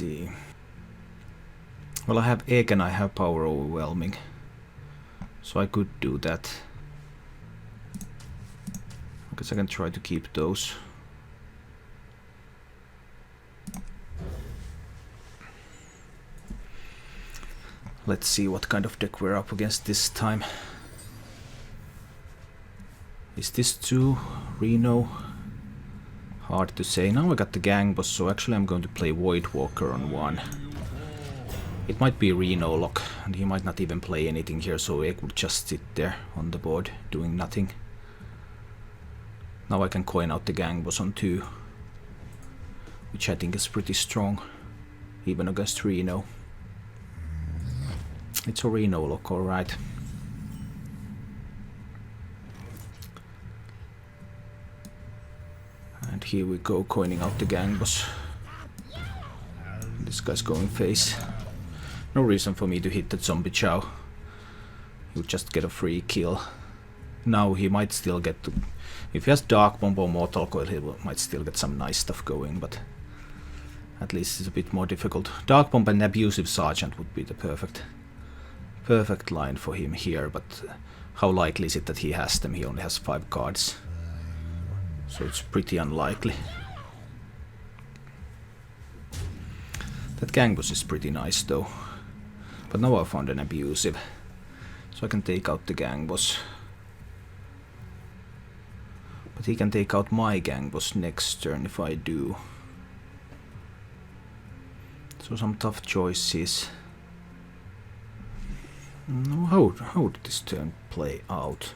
see. Well, I have egg and I have power overwhelming, so I could do that. I guess I can try to keep those. Let's see what kind of deck we're up against this time. Is this 2 Reno? Hard to say. Now I got the gang boss, so actually I'm going to play Voidwalker on 1. It might be Renolock, and he might not even play anything here, so Egg would just sit there on the board doing nothing. Now I can coin out the gang boss on 2, which I think is pretty strong, even against Reno. It's a Renolock, alright. And here we go, coining out the gang boss. This guy's going face. No reason for me to hit the zombie chow. He would just get a free kill. Now he might still get to... If he has Dark Bomb or Mortal Coil, he might still get some nice stuff going, but at least it's a bit more difficult. Dark Bomb and Abusive Sergeant would be the perfect line for him here, but how likely is it that he has them? He only has 5 cards, so it's pretty unlikely. That gang boss is pretty nice though, but now I found an abusive, so I can take out the gang boss. But he can take out my gang boss next turn if I do. So some tough choices. How did this turn play out?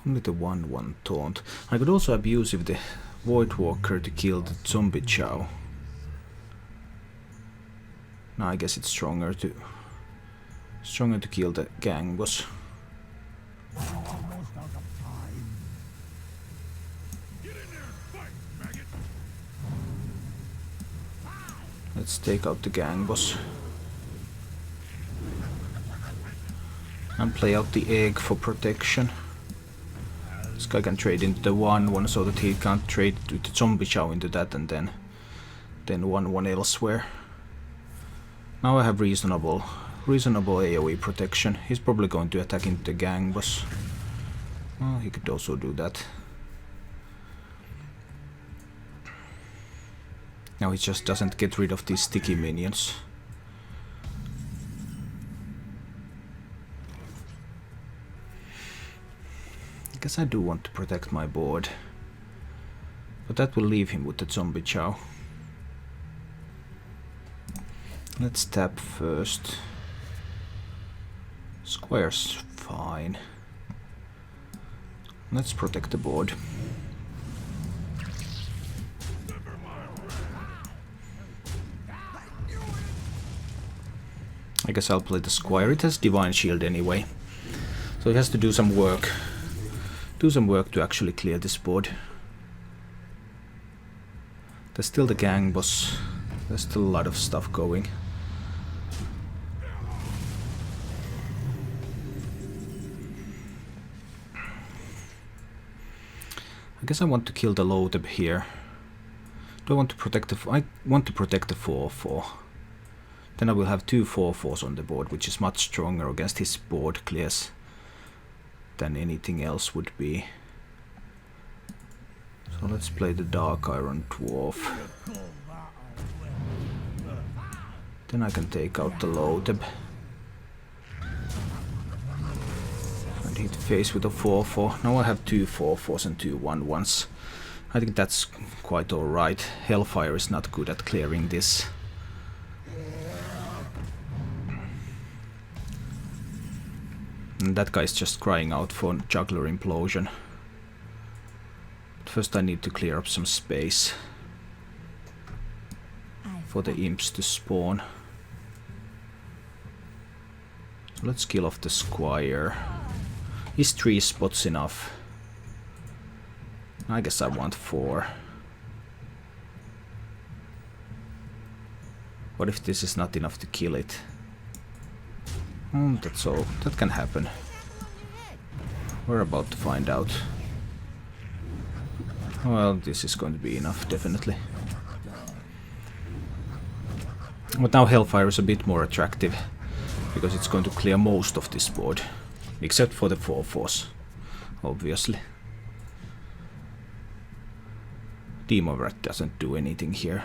Only the 1/1 taunt. I could also abusive the Voidwalker to kill the zombie chow. Now I guess it's stronger to kill the gang boss. Let's take out the gang boss. And play out the egg for protection. This guy can trade into the 1/1 so that he can't trade with the zombie chow into that, and then 1/1 elsewhere. Now I have reasonable AoE protection. He's probably going to attack into the gang boss. Well, he could also do that. Now he just doesn't get rid of these sticky minions. I guess I do want to protect my board, but that will leave him with the zombie chow. Let's tap first. Squire's fine. Let's protect the board. I guess I'll play the Squire. It has Divine Shield anyway, so it has to do some work. To actually clear this board. There's still the gang boss. There's still a lot of stuff going. I guess I want to kill the Loatheb here. Do I want to protect the... I want to protect the 4/4. Then I will have 2 4/4s on the board, which is much stronger against his board clears than anything else would be. So let's play the Dark Iron Dwarf. Then I can take out the Loatheb and hit face with a 4/4. Now I have 2 4/4s and 2 1/1s. I think that's quite alright. Hellfire is not good at clearing this. And that guy's just crying out for Juggler Implosion. But first I need to clear up some space for the imps to spawn. So let's kill off the Squire. Is 3 spots enough? I guess I want 4. What if this is not enough to kill it? That's all. That can happen. We're about to find out. Well, this is going to be enough, definitely. But now Hellfire is a bit more attractive, because it's going to clear most of this board. Except for the 4/4s, obviously. Demon Rat doesn't do anything here.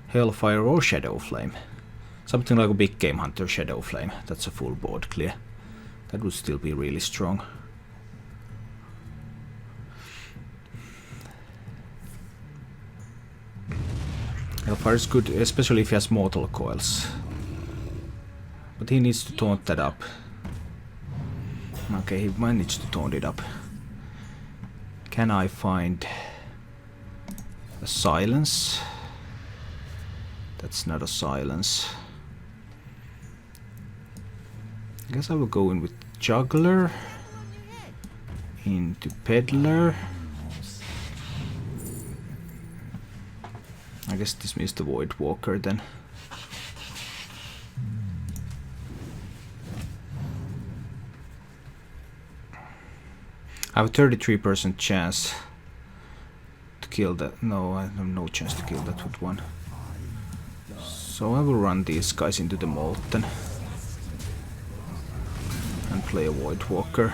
Hellfire or Shadow Flame. Something like a Big Game Hunter Shadow Flame. That's a full board clear. That would still be really strong. Hellfire is good, especially if he has Mortal Coils. But he needs to taunt that up. Okay, he managed to taunt it up. Can I find a silence? That's not a silence. I guess I will go in with Juggler. Into Peddler. I guess this means the Void Walker then. I have a 33% chance to kill that. No, I have no chance to kill that with one. So I will run these guys into the Molten and play a Void Walker.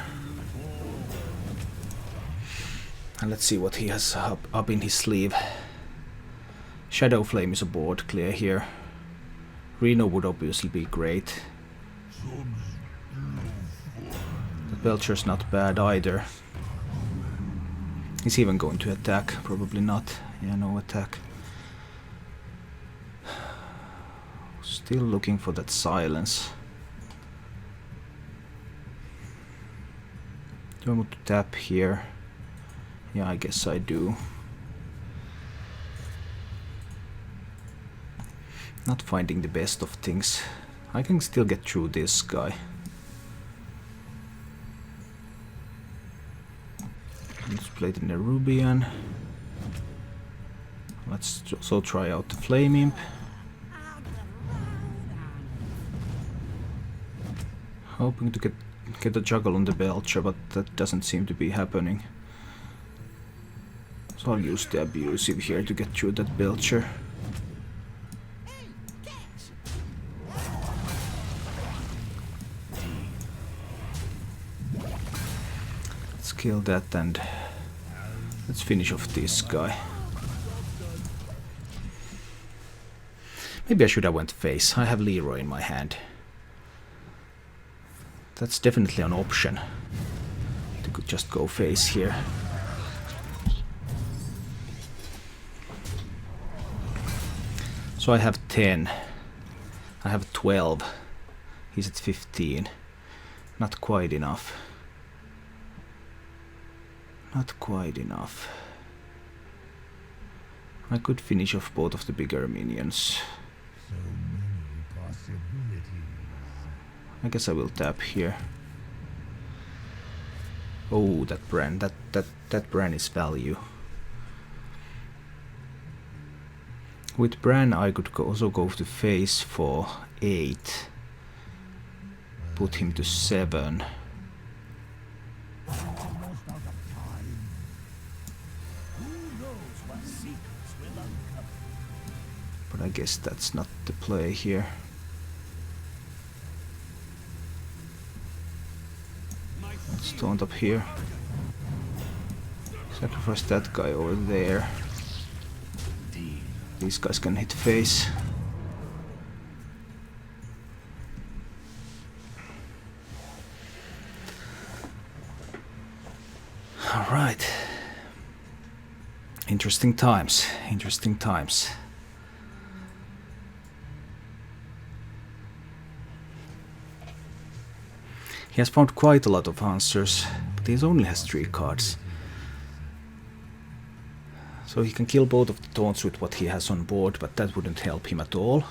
And let's see what he has up in his sleeve. Shadow Flame is a board clear here. Reno would obviously be great. The Belcher's not bad either. He's even going to attack, probably not. Yeah, no attack. Still looking for that silence. Do I want to tap here? Yeah, I guess I do. Not finding the best of things. I can still get through this guy. Let's play the Nerubian. Let's also try out the Flame Imp. Hoping to get a juggle on the Belcher, but that doesn't seem to be happening. So I'll use the Abusive here to get through that Belcher. Let's kill that and let's finish off this guy. Maybe I should have went face. I have Leeroy in my hand. That's definitely an option. You could just go face here. So I have 10. I have 12. He's at 15. Not quite enough. Not quite enough. I could finish off both of the bigger minions. I guess I will tap here. Oh, that Bran, that Bran is value. With Bran I could also go to face for 8. Put him to 7. But I guess that's not the play here. Let's taunt up here. Sacrifice that guy over there. These guys can hit face. Alright. Interesting times. Interesting times. He has found quite a lot of answers, but he only has 3 cards. So he can kill both of the taunts with what he has on board, but that wouldn't help him at all.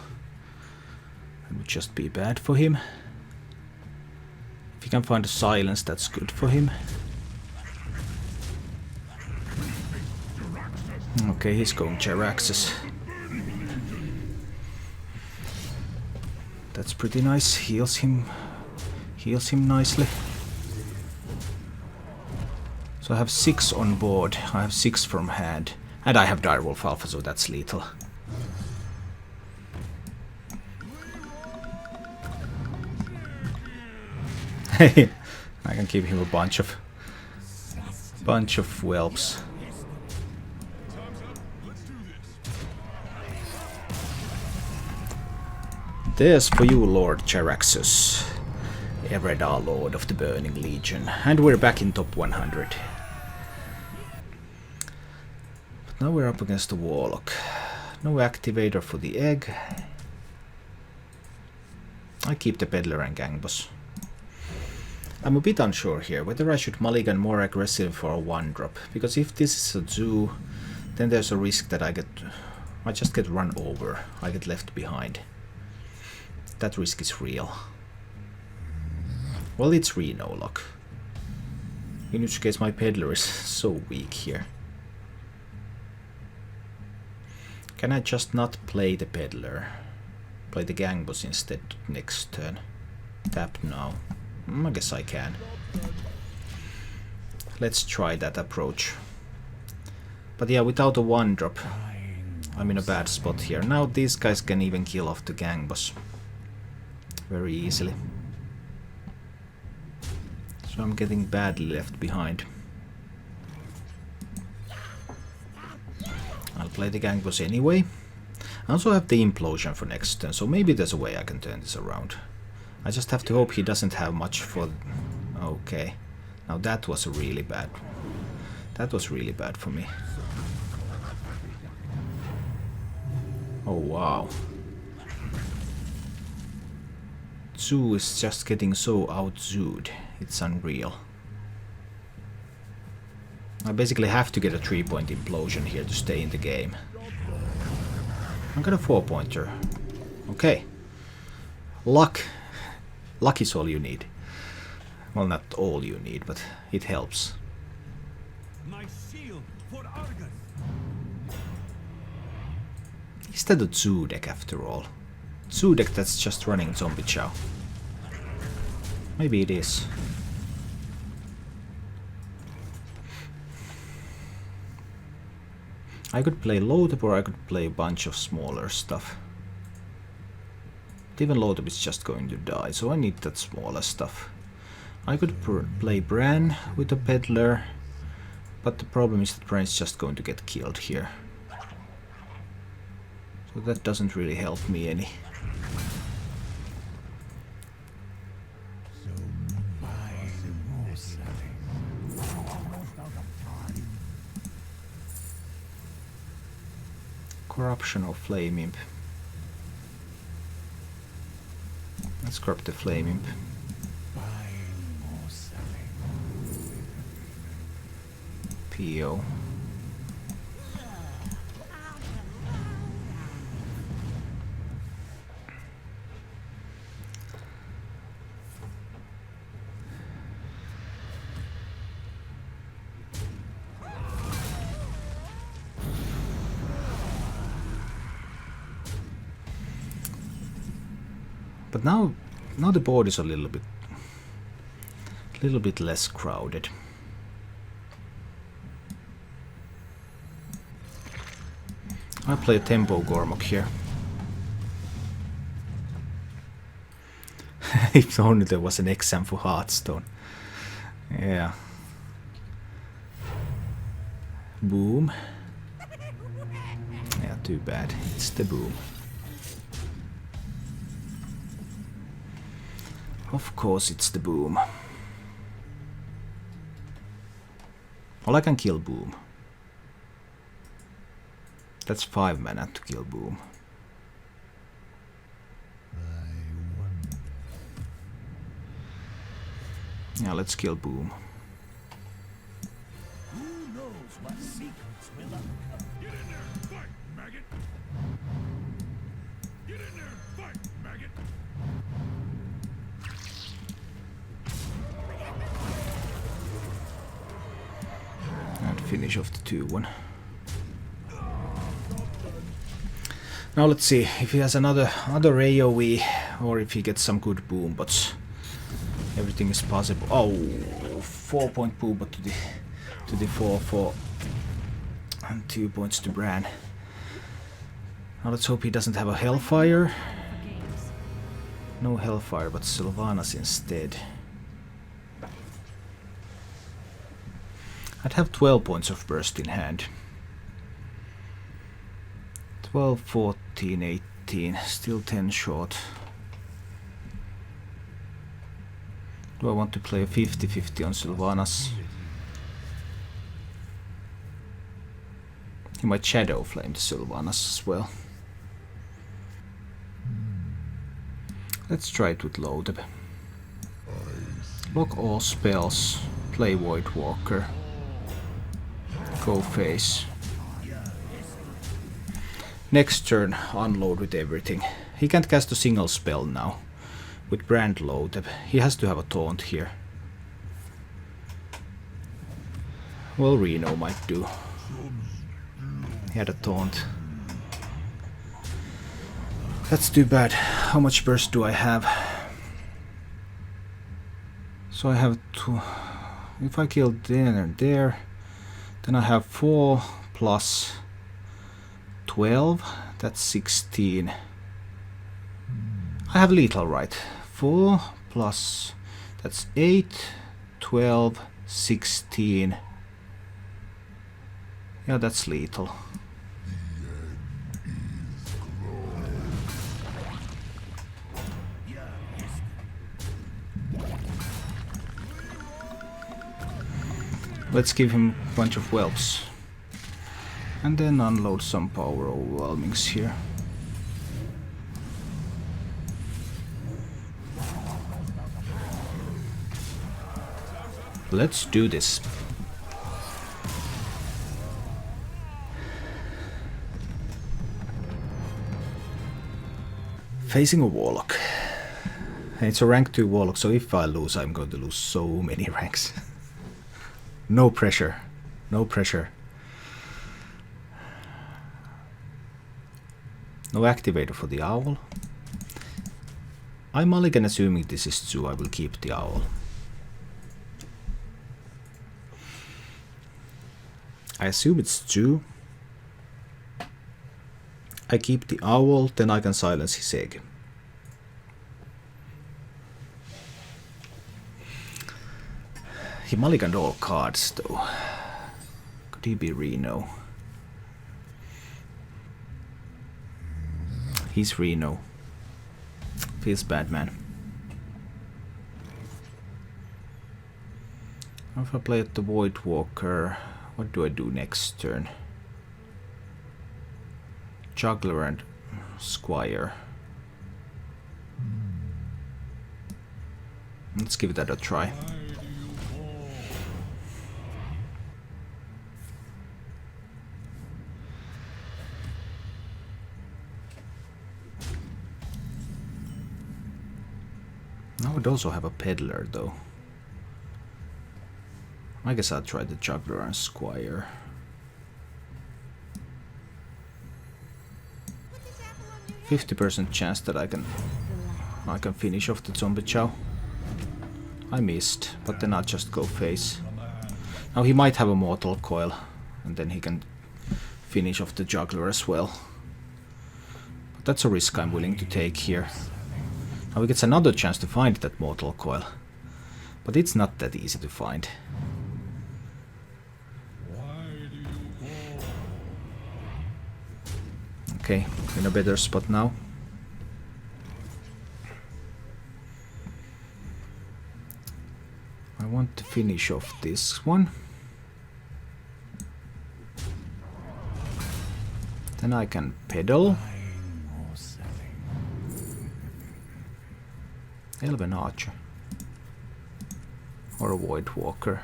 It would just be bad for him. If he can find a silence, that's good for him. Okay, he's going Jaraxxus. That's pretty nice, heals him nicely. So I have 6 on board, I have 6 from hand, and I have Direwolf Alpha, so that's lethal. I can give him a bunch of whelps. There's for you, Lord Jaraxxus, Eredar, Lord of the Burning Legion, and we're back in top 100. But now we're up against the Warlock. No activator for the egg. I keep the Peddler and Gang Boss. I'm a bit unsure here whether I should mulligan more aggressive for a 1-drop, because if this is a zoo, then there's a risk that I just get run over, I get left behind. That risk is real. Well, it's Renolock. In which case my Peddler is so weak here. Can I just not play the Peddler? Play the Gang Boss instead next turn? Tap now. I guess I can. Let's try that approach. But yeah, without a 1-drop, I'm in a bad spot here. Now these guys can even kill off the Gang Boss very easily. So I'm getting badly left behind. I'll play the Gang Boss anyway. I also have the Implosion for next turn, so maybe there's a way I can turn this around. I just have to hope he doesn't have much for... Okay. Now that was really bad. That was really bad for me. Oh wow. Zoo is just getting so out-zooed. It's unreal. I basically have to get a 3-point implosion here to stay in the game. I got a 4-pointer. Okay. Luck. Luck is all you need. Well, not all you need, but it helps. My shield for Argent. Is that a zoo deck after all? Zoo deck that's just running Zombie Chow. Maybe it is. I could play Loatheb or I could play a bunch of smaller stuff. But even Loatheb is just going to die, so I need that smaller stuff. I could play Bran with a Peddler, but the problem is that Bran is just going to get killed here. So that doesn't really help me any. Corruption or Flame Imp. Let's grab the Flame Imp. PO. But now the board is a little bit less crowded. I play Tempo Gormok here. If only there was an exam for Hearthstone. Yeah. Boom. Yeah, too bad. It's the boom. Of course it's the boom. Well, I can kill boom. That's 5 mana to kill boom. Yeah, let's kill boom. Who knows what secrets will uncover? Get in there, fight, maggot! Get in there, fight, maggot! And finish off the 2-1. Now let's see if he has another AoE or if he gets some good boom bots. Everything is possible. Oh, 4-point boom bot to the 4-4 and 2 points to Bran. Now let's hope he doesn't have a Hellfire. No Hellfire, but Sylvanas instead. I'd have 12 points of burst in hand. 12, 14, 18, still 10 short. Do I want to play a 50-50 on Sylvanas? He might Shadow Flame the Sylvanas as well. Let's try it with Loatheb. Lock all spells, play Void Walker, go face. Next turn, unload with everything. He can't cast a single spell now. With Brand Loatheb, he has to have a taunt here. Well, Reno might do. He had a taunt. That's too bad. How much burst do I have? So I have two. If I kill there and there, then I have 4 plus 12. That's 16. I have lethal, right? 4 plus, that's 8, 12, 16. Yeah, that's lethal. Let's give him a bunch of whelps. And then unload some power overwhelmings here. Let's do this. Facing a Warlock. And it's a rank 2 Warlock, so if I lose, I'm going to lose so many ranks. No pressure. No pressure. No activator for the owl. I'm mulligan assuming this is 2, I will keep the owl. I assume it's 2. I keep the owl, then I can silence his egg. He mulliganed all cards though. Could he be Reno? He's Reno. Feels bad, man. If I play at the Void Walker, what do I do next turn? Juggler and Squire. Let's give that a try. I would also have a Peddler though. I guess I'll try the Juggler and Squire. %50 chance that I can finish off the Zombie Chow. I missed, but then I'll just go face. Now he might have a Mortal Coil, and then he can finish off the Juggler as well. But that's a risk I'm willing to take here. Now he gets another chance to find that Mortal Coil, but it's not that easy to find. Okay, in a better spot now. I want to finish off this one. Then I can pedal. Elven Archer. Or a Void Walker.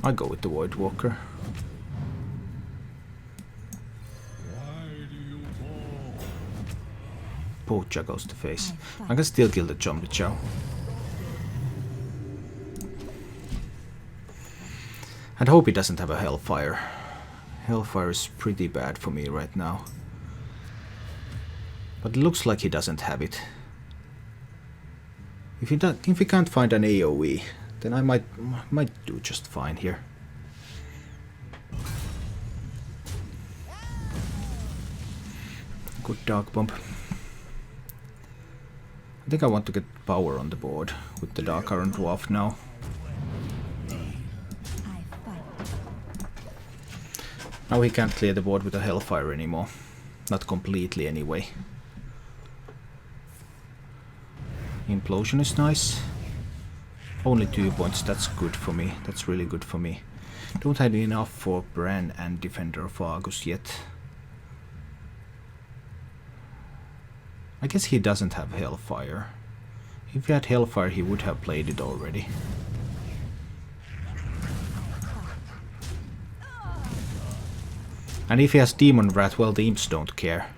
I go with the Void Walker. Poacher goes to face. I can still kill the Zombie Chow. And hope he doesn't have a Hellfire. Hellfire is pretty bad for me right now. But it looks like he doesn't have it. If he can't find an AoE, then I might do just fine here. Good Dark Bomb. I think I want to get power on the board with the Dark Iron Dwarf now. Now he can't clear the board with a Hellfire anymore. Not completely anyway. Implosion is nice. Only 2 points, that's good for me. That's really good for me. Don't have enough for Bran and Defender of Argus yet. I guess he doesn't have Hellfire. If he had Hellfire, he would have played it already. And if he has Demon Wrath, well, the Imps don't care.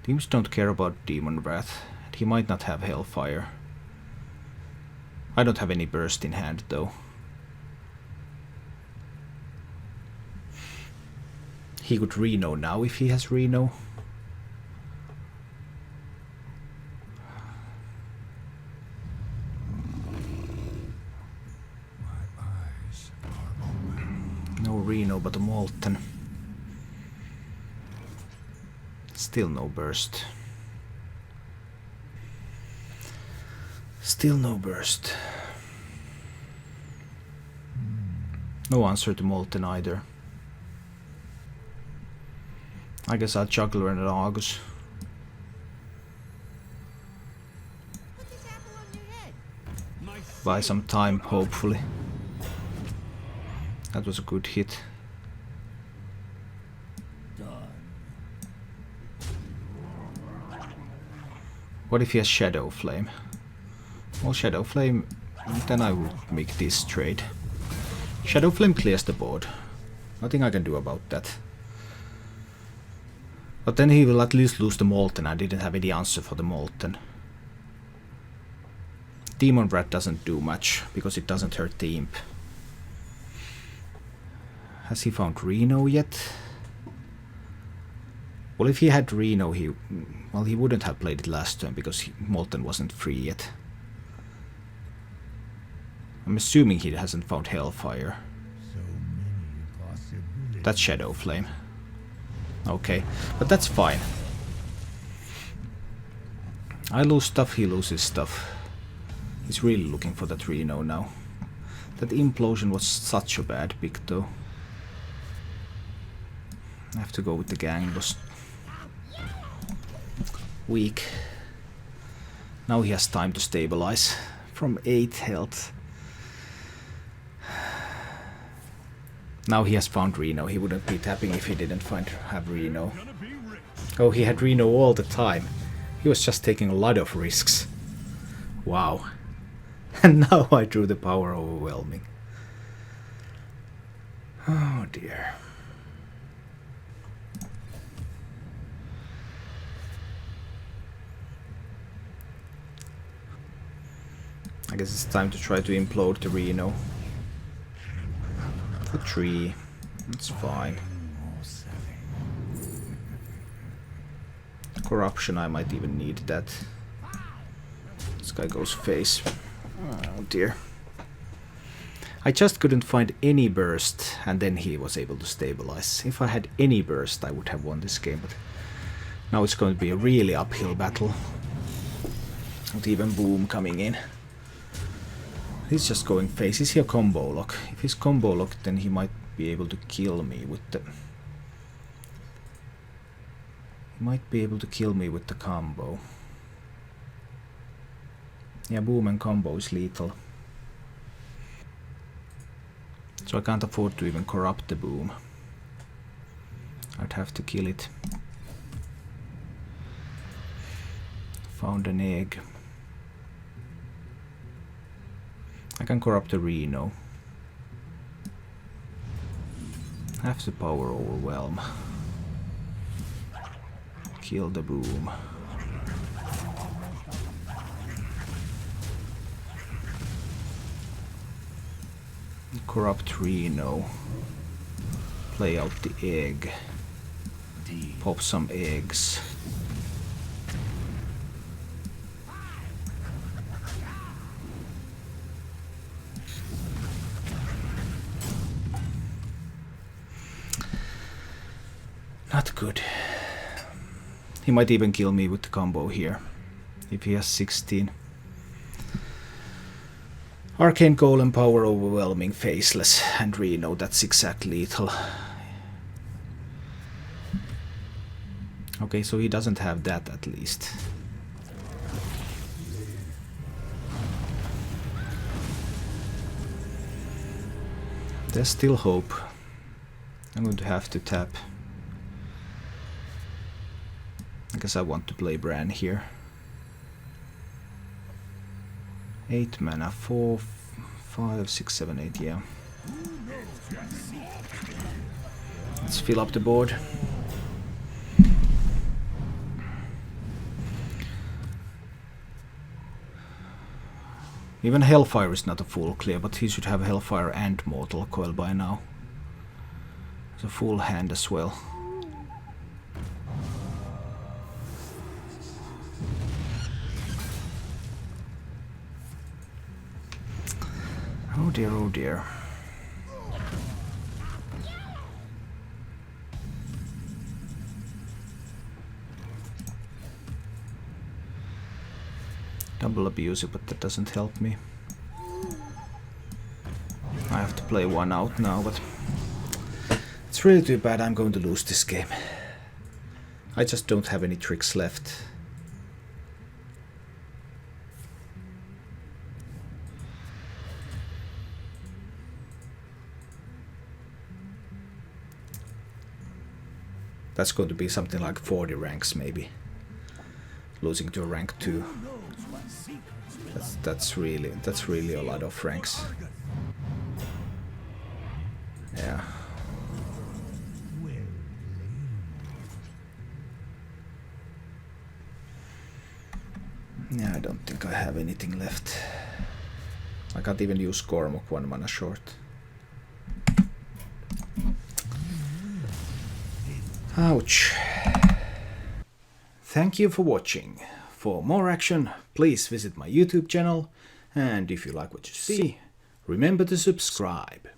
The Imps don't care about Demon Wrath. He might not have Hellfire. I don't have any Burst in hand, though. He could Reno now if he has Reno. No Reno, but a Molten. Still no Burst. Still no Burst. No answer to Molten either. I guess I'll Juggler and an Argus. Buy some time, hopefully. That was a good hit. What if he has Shadow Flame? Well, Shadow Flame, then I would make this trade. Shadow Flame clears the board. Nothing I can do about that. But then he will at least lose the Molten. I didn't have any answer for the Molten. Demon Brat doesn't do much, because it doesn't hurt the Imp. Has he found Reno yet? Well, if he had Reno, he wouldn't have played it last turn, because Molten wasn't free yet. I'm assuming he hasn't found Hellfire. That's Shadow Flame. Okay, but that's fine. I lose stuff, he loses stuff. He's really looking for that Reno now. That Implosion was such a bad pick though. I have to go with the gang, it was weak. Now he has time to stabilize from 8 health. Now he has found Reno. He wouldn't be tapping if he didn't have Reno. Oh, he had Reno all the time. He was just taking a lot of risks. Wow. And now I drew the Power Overwhelming. Oh dear. I guess it's time to try to implode the Reno. For 3. It's fine. Corruption, I might even need that. This guy goes face. Oh dear. I just couldn't find any burst, and then he was able to stabilize. If I had any burst, I would have won this game, but now it's going to be a really uphill battle. Not even Boom coming in. He's just going face. Is he a combo lock? If he's combo lock, then he might be able to kill me with the... He might be able to kill me with the combo. Yeah, Boom and combo is lethal. So I can't afford to even corrupt the Boom. I'd have to kill it. Found an egg. I can corrupt the Reno. Have the Power Overwhelm. Kill the Boom. Corrupt Reno. Play out the egg. Pop some eggs. Not good. He might even kill me with the combo here, if he has 16. Arcane Golem, Power Overwhelming, Faceless, and Reno. That's exact lethal. Okay, so he doesn't have that at least. There's still hope. I'm going to have to tap. I guess I want to play Bran here. 8 mana, 4, 5, 6, 7, 8, yeah. Let's fill up the board. Even Hellfire is not a full clear, but he should have Hellfire and Mortal Coil by now. It's a full hand as well. Oh dear, oh dear. Double Abuser, but that doesn't help me. I have to play one out now, but it's really too bad. I'm going to lose this game. I just don't have any tricks left. That's going to be something like 40 ranks maybe. Losing to a rank 2. That's really a lot of ranks. Yeah. Yeah, I don't think I have anything left. I can't even use Gormok 1 mana short. Ouch. Thank you for watching. For more action, please visit my YouTube channel, and if you like what you see, remember to subscribe.